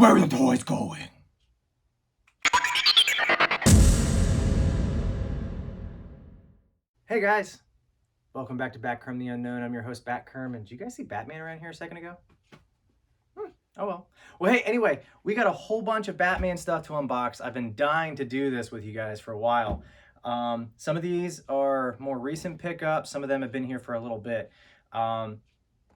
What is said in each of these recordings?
Where are the toys going? Hey guys, welcome back to Batkerm the Unknown. I'm your host Batkerm, and did you guys see Batman around here a second ago? Oh well. Well, hey, anyway, we got a whole bunch of Batman stuff to unbox. I've been dying to do this with you guys for a while. Some of these are more recent pickups. Some of them have been here for a little bit.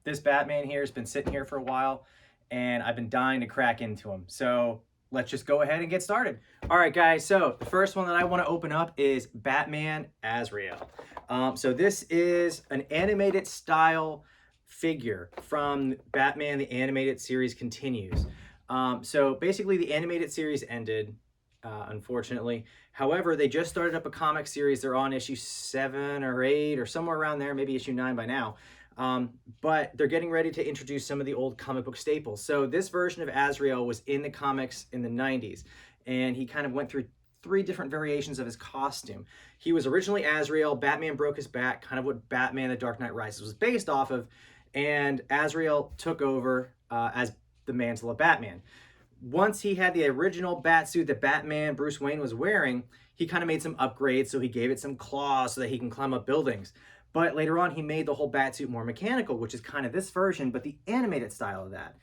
This Batman here has been sitting here for a while, and I've been dying to crack into him. So let's just go ahead and get started. All right, guys, so the first one that I want to open up is Batman Azrael. So this is an animated style figure from Batman the Animated Series Continues. So basically the animated series ended, unfortunately. However, they just started up a comic series. They're on issue 7 or 8 or somewhere around there, maybe issue 9 by now. But they're getting ready to introduce some of the old comic book staples. So this version of Azrael was in the comics in the 90s, and he kind of went through 3 different variations of his costume. He was originally Azrael. Batman broke his back, kind of what Batman The Dark Knight Rises was based off of, and Azrael took over as the mantle of Batman. Once he had the original Batsuit that Batman Bruce Wayne was wearing, he kind of made some upgrades. So he gave it some claws so that he can climb up buildings. But later on, he made the whole Batsuit more mechanical, which is kind of this version, but the animated style of that.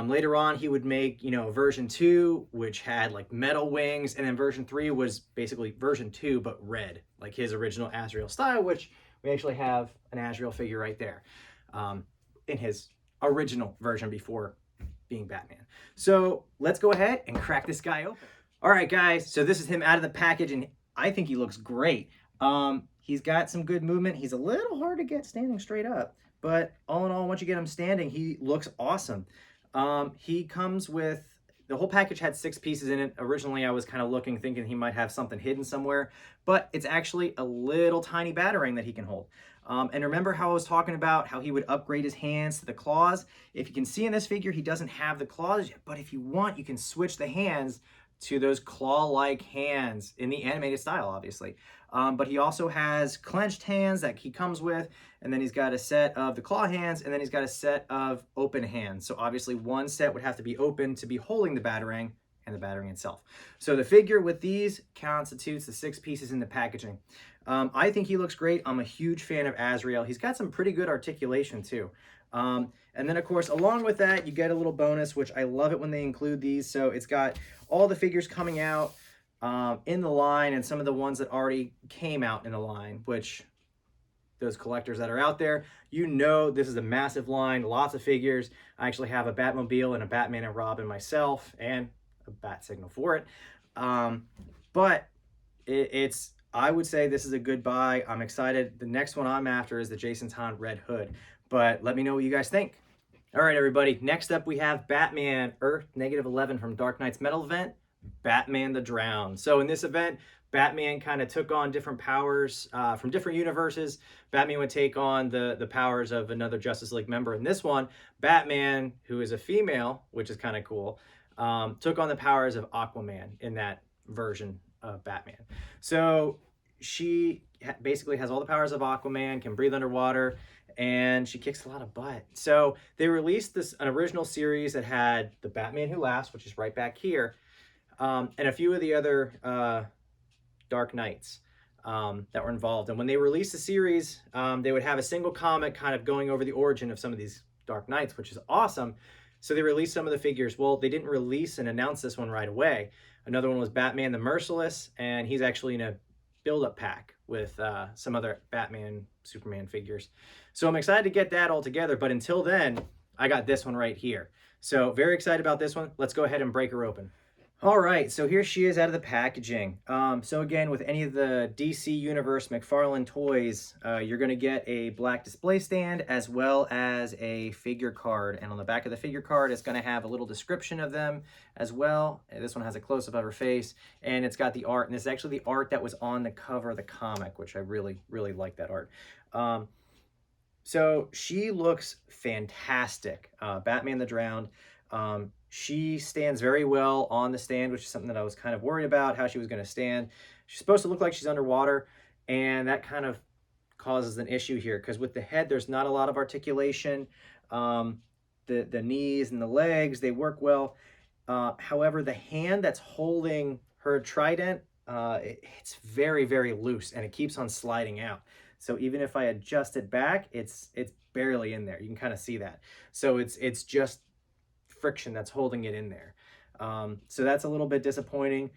Later on, he would make, version 2, which had like metal wings, and then version 3 was basically version 2, but red, like his original Azrael style, which we actually have an Azrael figure right there in his original version before being Batman. So let's go ahead and crack this guy open. All right, guys, so this is him out of the package, and I think he looks great. He's got some good movement. He's a little hard to get standing straight up, but all in all, once you get him standing, he looks awesome. He comes with, the whole package had 6 pieces in it. Originally, I was kind of looking, thinking he might have something hidden somewhere, but it's actually a little tiny Batarang that he can hold. And remember how I was talking about how he would upgrade his hands to the claws? If you can see in this figure, he doesn't have the claws yet, but if you want, you can switch the hands to those claw-like hands in the animated style, obviously. But he also has clenched hands that he comes with, and then he's got a set of the claw hands, and then he's got a set of open hands. So obviously one set would have to be open to be holding the Batarang and the Batarang itself. So the figure with these constitutes the 6 pieces in the packaging. I think he looks great. I'm a huge fan of Azrael. He's got some pretty good articulation too. And then of course, along with that, you get a little bonus, which I love it when they include these. So it's got all the figures coming out in the line, and some of the ones that already came out in the line, which those collectors that are out there, this is a massive line, lots of figures. I actually have a Batmobile and a Batman and Robin myself, and a bat signal for it. But I would say this is a good buy. I'm excited. The next one I'm after is the Jason Todd Red Hood, but let me know what you guys think. All right, everybody. Next up, we have Batman Earth -11 from Dark Knight's Metal event, Batman the Drowned. So in this event, Batman kind of took on different powers from different universes. Batman would take on the powers of another Justice League member. In this one, Batman, who is a female, which is kind of cool, took on the powers of Aquaman in that version of Batman. So she basically has all the powers of Aquaman, can breathe underwater, and she kicks a lot of butt. So they released an original series that had the Batman Who Laughs, which is right back here, and a few of the other Dark Knights that were involved. And when they released the series, they would have a single comic kind of going over the origin of some of these Dark Knights, which is awesome. So they released some of the figures. Well, they didn't release and announce this one right away. Another one was Batman the Merciless, and he's actually in a build-up pack with some other Batman, Superman figures. So I'm excited to get that all together, but until then, I got this one right here. So very excited about this one. Let's go ahead and break her open. All right, so here she is out of the packaging. So again, with any of the DC Universe McFarlane toys, you're going to get a black display stand as well as a figure card. And on the back of the figure card, it's going to have a little description of them as well. And this one has a close-up of her face, and it's got the art. And this is actually the art that was on the cover of the comic, which I really, really like that art. So she looks fantastic. Batman the Drowned. She stands very well on the stand, which is something that I was kind of worried about, how she was going to stand. She's supposed to look like she's underwater, and that kind of causes an issue here, because with the head, there's not a lot of articulation. The knees and the legs, they work well. However, the hand that's holding her trident, it's very, very loose and it keeps on sliding out. So even if I adjust it back, it's barely in there. You can kind of see that. So it's just friction that's holding it in there. So that's a little bit disappointing.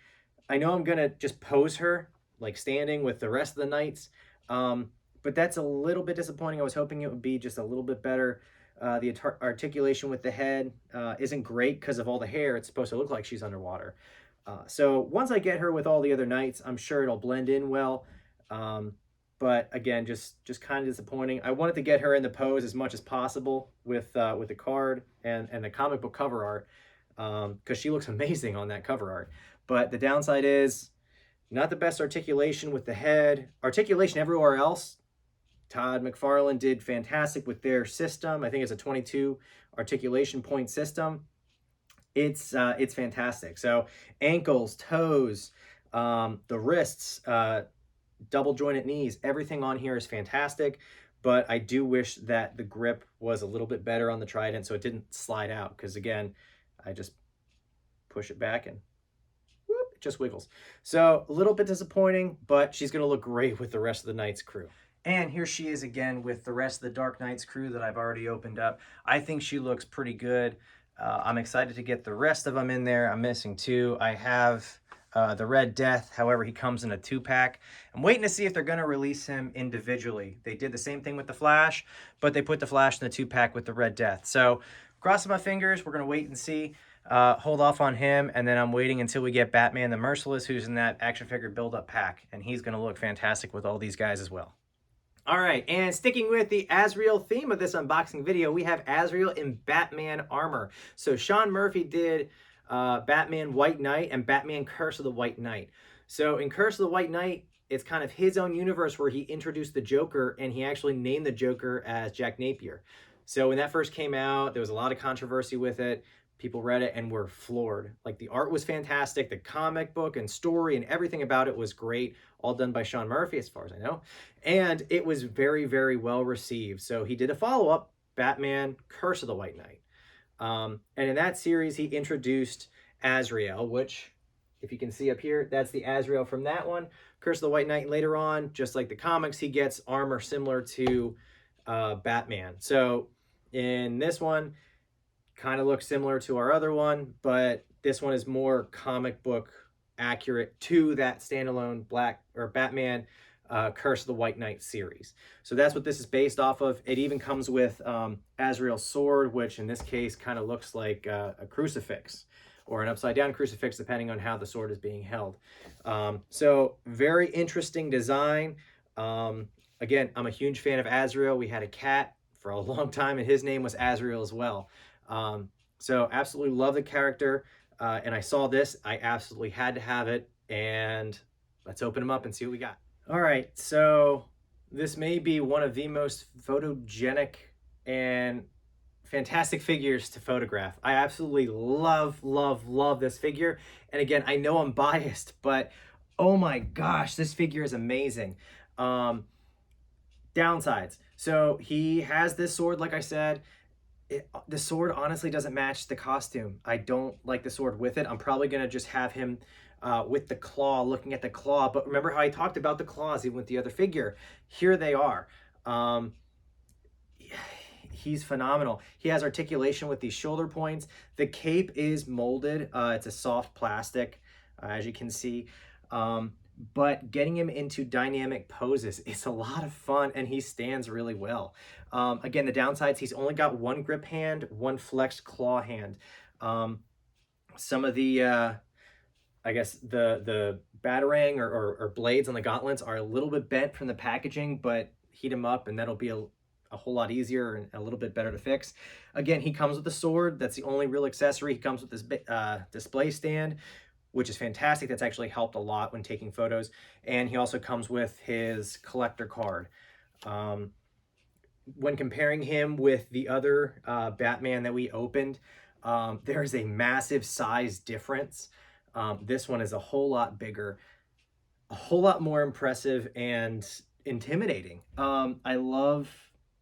I know I'm gonna just pose her like standing with the rest of the knights, but that's a little bit disappointing. I was hoping it would be just a little bit better. The articulation with the head isn't great because of all the hair. It's supposed to look like she's underwater. So once I get her with all the other knights, I'm sure it'll blend in well. But again, just kind of disappointing. I wanted to get her in the pose as much as possible with the card and the comic book cover art, because she looks amazing on that cover art. But the downside is not the best articulation with the head. Articulation everywhere else, Todd McFarlane did fantastic with their system. I think it's a 22 articulation point system. It's fantastic. So ankles, toes, the wrists, double jointed knees, everything on here is fantastic. But I do wish that the grip was a little bit better on the trident so it didn't slide out, because again, I just push it back and whoop, it just wiggles. So a little bit disappointing, but she's going to look great with the rest of the Knights crew. And here she is again with the rest of the Dark Knights crew that I've already opened up. I think she looks pretty good. I'm excited to get the rest of them in there. I'm missing two. I have the Red Death. However, he comes in a 2-pack. I'm waiting to see if they're going to release him individually. They did the same thing with the Flash, but they put the Flash in the 2-pack with the Red Death. So crossing my fingers, we're going to wait and see. Hold off on him, and then I'm waiting until we get Batman the Merciless, who's in that action figure build-up pack, and he's going to look fantastic with all these guys as well. All right, and sticking with the Asriel theme of this unboxing video, we have Asriel in Batman armor. So Sean Murphy did Batman White Knight and Batman Curse of the White Knight. So in Curse of the White Knight, it's kind of his own universe where he introduced the Joker, and he actually named the Joker as Jack Napier. So when that first came out, there was a lot of controversy with it. People read it and were floored. Like, the art was fantastic. The comic book and story and everything about it was great. All done by Sean Murphy, as far as I know. And it was very, very well received. So he did a follow-up, Batman Curse of the White Knight. And in that series, he introduced Azrael, which, if you can see up here, that's the Azrael from that one. Curse of the White Knight later on, just like the comics, he gets armor similar to Batman. So in this one, kind of looks similar to our other one, but this one is more comic book accurate to that standalone Batman Curse of the White Knight series. So that's what this is based off of. It even comes with Azrael's sword, which in this case kind of looks like a crucifix or an upside down crucifix, depending on how the sword is being held. So very interesting design. Again, I'm a huge fan of Azrael. We had a cat for a long time, and his name was Azrael as well. So absolutely love the character, and I saw this, I absolutely had to have it, and let's open them up and see what we got. All right, so this may be one of the most photogenic and fantastic figures to photograph. I absolutely love, love, love this figure, and again, I know I'm biased, but oh my gosh, this figure is amazing. Downsides, so he has this sword, like I said. The sword honestly doesn't match the costume. I don't like the sword with it. I'm probably going to just have him with the claw, looking at the claw. But remember how I talked about the claws even with the other figure? Here they are. He's phenomenal. He has articulation with these shoulder points. The cape is molded. It's a soft plastic, as you can see. But getting him into dynamic poses is a lot of fun, and he stands really well. Again, the downsides, he's only got one grip hand, one flexed claw hand. Some of the, I guess, the batarang or blades on the gauntlets are a little bit bent from the packaging, but heat them up and that'll be a whole lot easier and a little bit better to fix. Again, he comes with a sword. That's the only real accessory. He comes with this display stand, which is fantastic. That's actually helped a lot when taking photos. And he also comes with his collector card. When comparing him with the other Batman that we opened, there is a massive size difference. This one is a whole lot bigger, a whole lot more impressive and intimidating. I love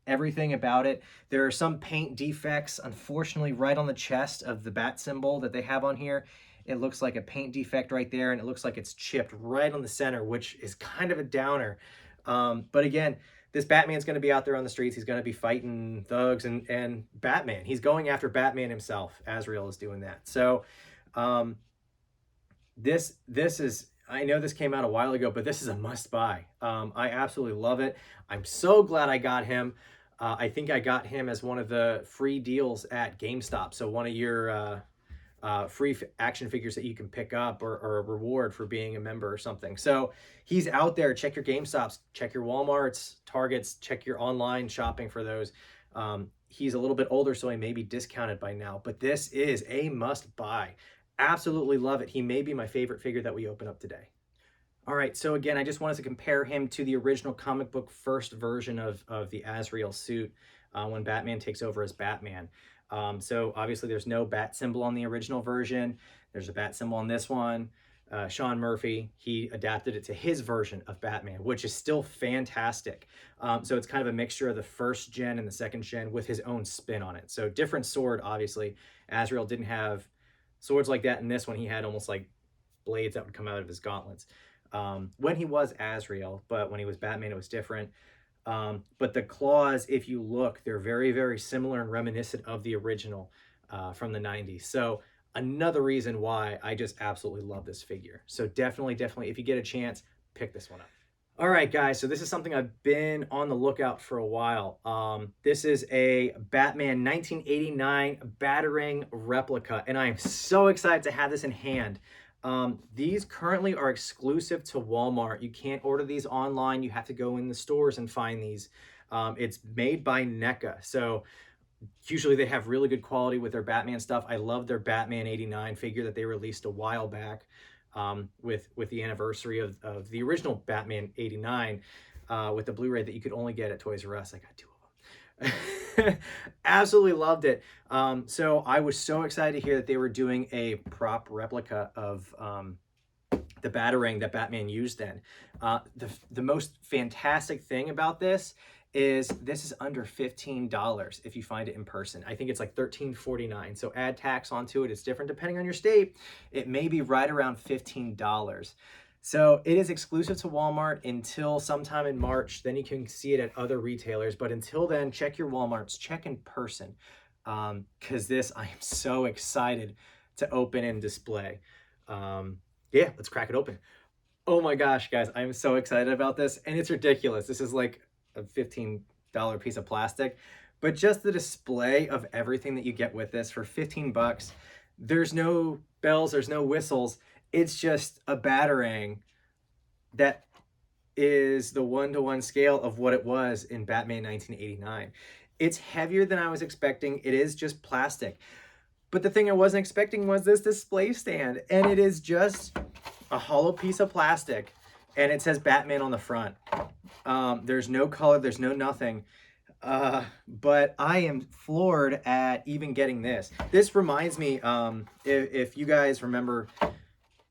everything about it. There are some paint defects, unfortunately, right on the chest of the bat symbol that they have on here. It looks like a paint defect right there, and it looks like it's chipped right on the center, which is kind of a downer. But again, this Batman's going to be out there on the streets. He's going to be fighting thugs and Batman. He's going after Batman himself. Azrael is doing that. So this is, I know this came out a while ago, but this is a must buy. I absolutely love it. I'm so glad I got him. I think I got him as one of the free deals at GameStop. So one of your free action figures that you can pick up, or a reward for being a member or something. So he's out there. Check your GameStops, check your Walmarts, Targets, check your online shopping for those. He's a little bit older, so he may be discounted by now, but this is a must buy. Absolutely love it. He may be my favorite figure that we open up today. All right, so again, I just wanted to compare him to the original comic book first version of the Asriel suit when Batman takes over as Batman. So obviously there's no bat symbol on the original version. There's a bat symbol on this one. Sean Murphy, he adapted it to his version of Batman, which is still fantastic. So it's kind of a mixture of the first gen and the second gen with his own spin on it. So different sword, obviously. Azrael didn't have swords like that in this one. He had almost like blades that would come out of his gauntlets. When he was Azrael, but when he was Batman, it was different. But the claws, if you look, they're very, very similar and reminiscent of the original from the 90s. So another reason why I just absolutely love this figure. So definitely, if you get a chance, pick this one up. All right, guys, so this is something I've been on the lookout for a while. This is a Batman 1989 Batarang replica, and I am so excited to have this in hand. These currently are exclusive to Walmart. You can't order these online. You have to go in the stores and find these. It's made by NECA, so usually they have really good quality with their Batman stuff. I love their Batman 89 figure that they released a while back with the anniversary of the original Batman 89 with the Blu-ray that you could only get at Toys R Us. I got 2 of them. Absolutely loved it. So I was so excited to hear that they were doing a prop replica of the Batarang that Batman used then. The most fantastic thing about this is under $15 if you find it in person. I think it's like $13.49. So add tax onto it. It's different depending on your state. It may be right around $15. So it is exclusive to Walmart until sometime in March. Then you can see it at other retailers. But until then, check your Walmarts, check in person. Because this, I am so excited to open and display. Yeah, let's crack it open. Oh my gosh, guys, I'm so excited about this. And it's ridiculous. This is like a $15 piece of plastic. But just the display of everything that you get with this for 15 bucks. There's no bells, there's no whistles. It's just a Batarang that is the 1-to-1 scale of what it was in Batman 1989. It's heavier than I was expecting. It is just plastic. But the thing I wasn't expecting was this display stand. And it is just a hollow piece of plastic. And it says Batman on the front. There's no color, there's no nothing. But I am floored at even getting this. This reminds me, if you guys remember,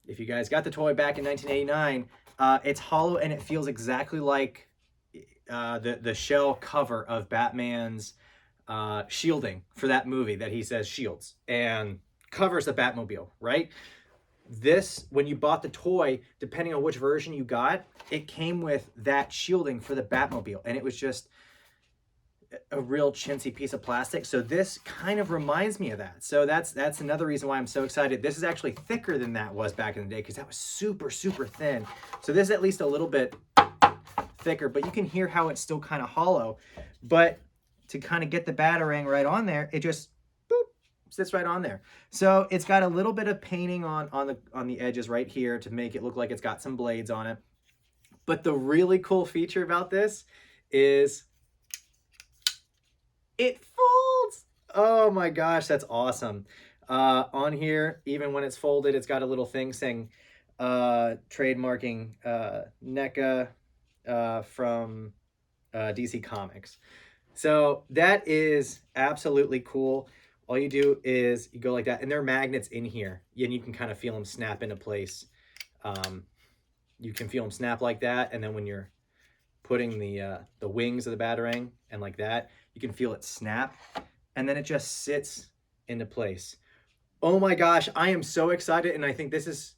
if you guys got the toy back in 1989, it's hollow and it feels exactly like the shell cover of Batman's shielding for that movie that he says shields and covers the Batmobile, right? This, when you bought the toy, depending on which version you got, it came with that shielding for the Batmobile, and it was just a real chintzy piece of plastic. So this kind of reminds me of that. So that's another reason why I'm so excited. This is actually thicker than that was back in the day, because that was super, super thin. So this is at least a little bit thicker, but you can hear how it's still kind of hollow. But to kind of get the Batarang right on there, it just sits right on there. So it's got a little bit of painting on the edges right here to make it look like it's got some blades on it. But the really cool feature about this is it folds. Oh my gosh, that's awesome. On here, even when it's folded, it's got a little thing saying trademarking NECA from DC Comics. So that is absolutely cool. All you do is you go like that, and there are magnets in here, and you can kind of feel them snap into place. You can feel them snap like that, and then when you're putting the wings of the Batarang and like that, you can feel it snap, and then it just sits into place. Oh my gosh, I am so excited, and I think this is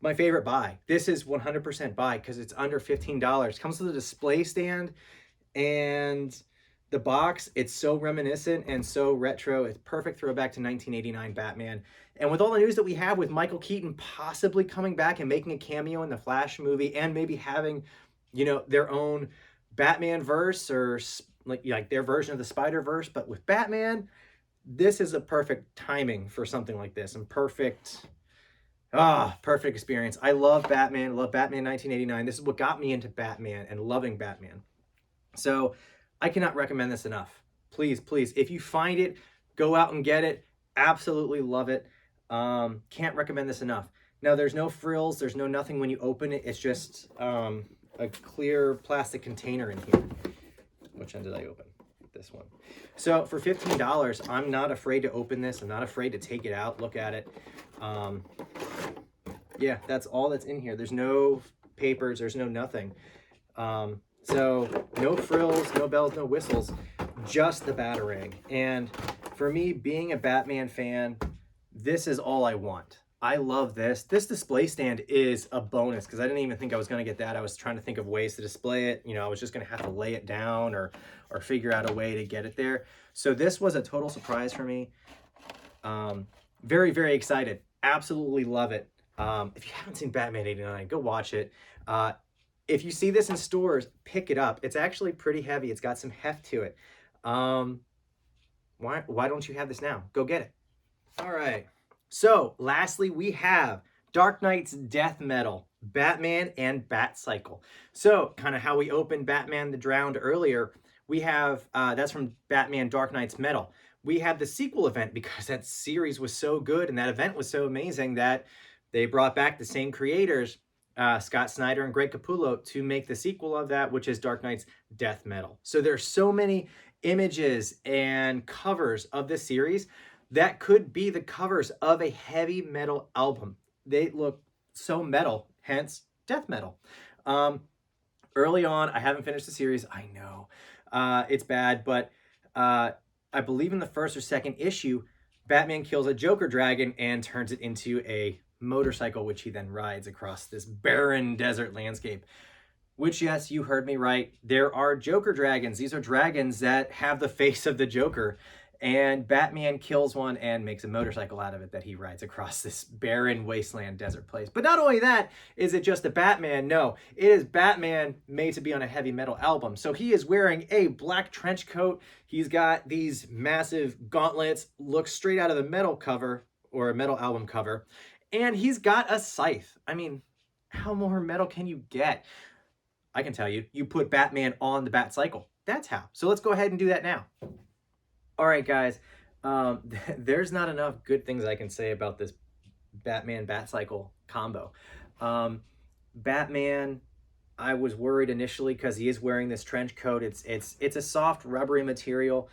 my favorite buy. This is 100% buy because it's under $15. Comes with a display stand and the box. It's so reminiscent and so retro. It's perfect throwback to 1989 Batman. And with all the news that we have with Michael Keaton possibly coming back and making a cameo in the Flash movie and maybe having, you know, their own Batman verse or like their version of the Spider-Verse, but with Batman, this is a perfect timing for something like this and perfect experience. I love Batman. I love Batman 1989. This is what got me into Batman and loving Batman. So I cannot recommend this enough. Please, please, if you find it, go out and get it. Absolutely love it. Can't recommend this enough. Now, there's no frills. There's no nothing when you open it. It's just a clear plastic container in here. Which end did I open? This one. So for $15, I'm not afraid to open this. I'm not afraid to take it out, look at it. Yeah, that's all that's in here. There's no papers. There's no nothing. So no frills, no bells, no whistles, just the Batarang. And for me, being a Batman fan, this is all I want. I love this. This display stand is a bonus because I didn't even think I was going to get that. I was trying to think of ways to display it. You know, I was just going to have to lay it down or figure out a way to get it there. So this was a total surprise for me. Very, very excited. Absolutely love it. If you haven't seen Batman 89, go watch it. If you see this in stores, pick it up. It's actually pretty heavy. It's got some heft to it. Why don't you have this now? Go get it. All right. So lastly, we have Dark Knight's Death Metal, Batman and Bat Cycle. So kind of how we opened Batman the Drowned earlier, we have, that's from Batman Dark Knight's Metal. We have the sequel event because that series was so good and that event was so amazing that they brought back the same creators, Scott Snyder and Greg Capullo, to make the sequel of that, which is Dark Knight's Death Metal. So there's so many images and covers of this series that could be the covers of a heavy metal album. They look so metal, hence death metal. Early on, I haven't finished the series. I know it's bad, but I believe in the first or second issue, Batman kills a Joker dragon and turns it into a motorcycle, which he then rides across this barren desert landscape. Which, yes, you heard me right. There are Joker dragons. These are dragons that have the face of the Joker. And Batman kills one and makes a motorcycle out of it that he rides across this barren wasteland desert place. But not only that, is it just a Batman? No, it is Batman made to be on a heavy metal album. So he is wearing a black trench coat. He's got these massive gauntlets, looks straight out of the metal cover or a metal album cover. And he's got a scythe. I mean, how more metal can you get? I can tell you, you put Batman on the Bat Cycle. That's how. So let's go ahead and do that now. All right, guys, there's not enough good things I can say about this Batman Bat Cycle combo. Batman, I was worried initially because he is wearing this trench coat. It's a soft rubbery material,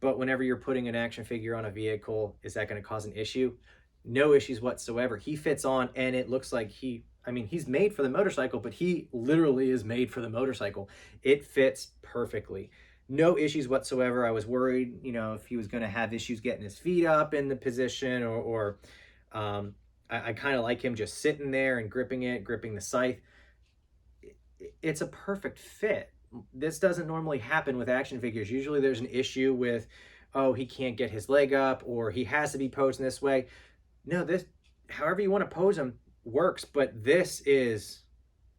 but whenever you're putting an action figure on a vehicle, is that going to cause an issue? No issues whatsoever. He fits on, and it looks like he's made for the motorcycle, but he literally is made for the motorcycle. It fits perfectly. No issues whatsoever. I was worried, you know, if he was going to have issues getting his feet up in the position or I kind of like him just sitting there and gripping the scythe. It's a perfect fit. This doesn't normally happen with action figures. Usually there's an issue with, oh, he can't get his leg up or he has to be posed in this way. No, this, however you want to pose him works, but this is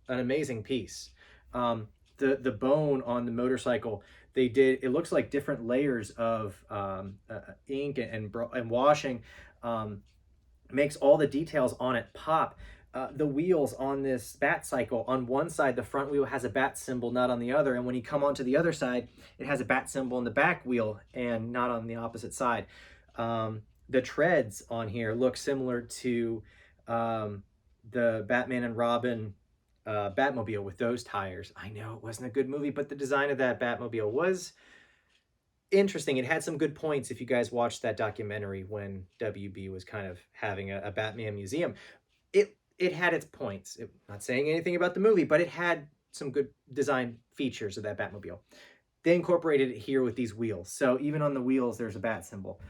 an amazing piece. The bone on the motorcycle, it looks like different layers of ink and washing, makes all the details on it pop. The wheels on this Bat Cycle, on one side, the front wheel has a bat symbol, not on the other. And when you come onto the other side, it has a bat symbol on the back wheel and not on the opposite side. The treads on here look similar to the Batman and Robin Batmobile with those tires. I know it wasn't a good movie, but the design of that Batmobile was interesting. It had some good points if you guys watched that documentary when WB was kind of having a Batman museum. It had its points. Not saying anything about the movie, but it had some good design features of that Batmobile. They incorporated it here with these wheels. So even on the wheels, there's a bat symbol.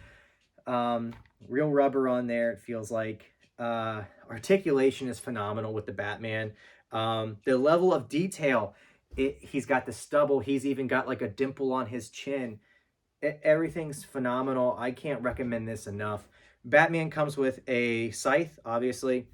Real rubber on there, it feels like. Articulation is phenomenal with the Batman. The level of detail, he's got the stubble. He's even got like a dimple on his chin. Everything's phenomenal. I can't recommend this enough. Batman comes with a scythe, obviously.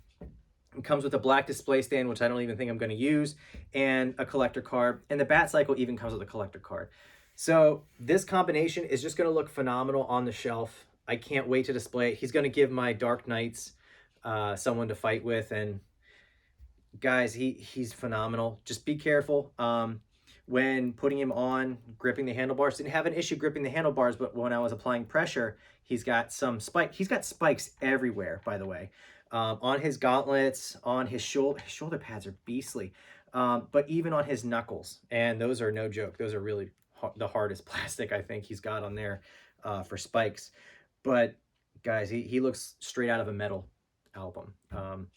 It comes with a black display stand, which I don't even think I'm going to use, and a collector card. And the Bat Cycle even comes with a collector card. So this combination is just going to look phenomenal on the shelf. I can't wait to display it. He's going to give my Dark Knights someone to fight with. And guys, he's phenomenal. Just be careful when putting him on, gripping the handlebars. Didn't have an issue gripping the handlebars, but when I was applying pressure, he's got some spike. He's got spikes everywhere, by the way. On his gauntlets, on his shoulder pads are beastly, but even on his knuckles, and those are no joke. Those are really the hardest plastic I think he's got on there for spikes. But guys, he looks straight out of a metal album.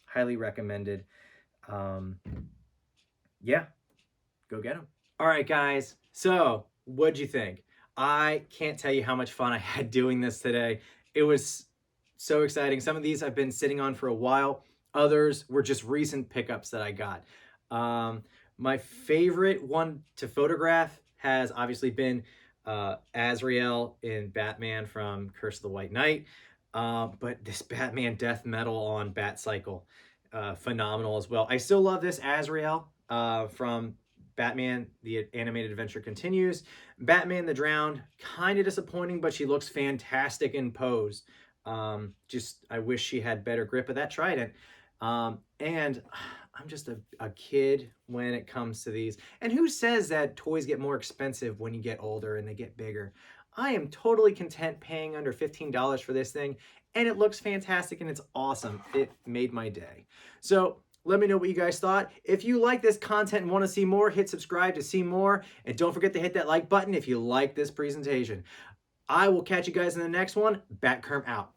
Highly recommended. Yeah, go get him. All right, guys. So what'd you think? I can't tell you how much fun I had doing this today. It was so exciting. Some of these I've been sitting on for a while. Others were just recent pickups that I got. My favorite one to photograph has obviously been Azrael in Batman from Curse of the White Knight. But this Batman death metal on Bat Cycle, phenomenal as well. I still love this Azrael from Batman, the Animated Adventure Continues. Batman the Drowned, kind of disappointing, but she looks fantastic in pose. Just, I wish she had better grip of that trident. And I'm just a kid when it comes to these. And who says that toys get more expensive when you get older and they get bigger? I am totally content paying under $15 for this thing, and it looks fantastic and it's awesome. It made my day. So let me know what you guys thought. If you like this content and want to see more, hit subscribe to see more. And don't forget to hit that like button if you like this presentation. I will catch you guys in the next one. Batkerm out.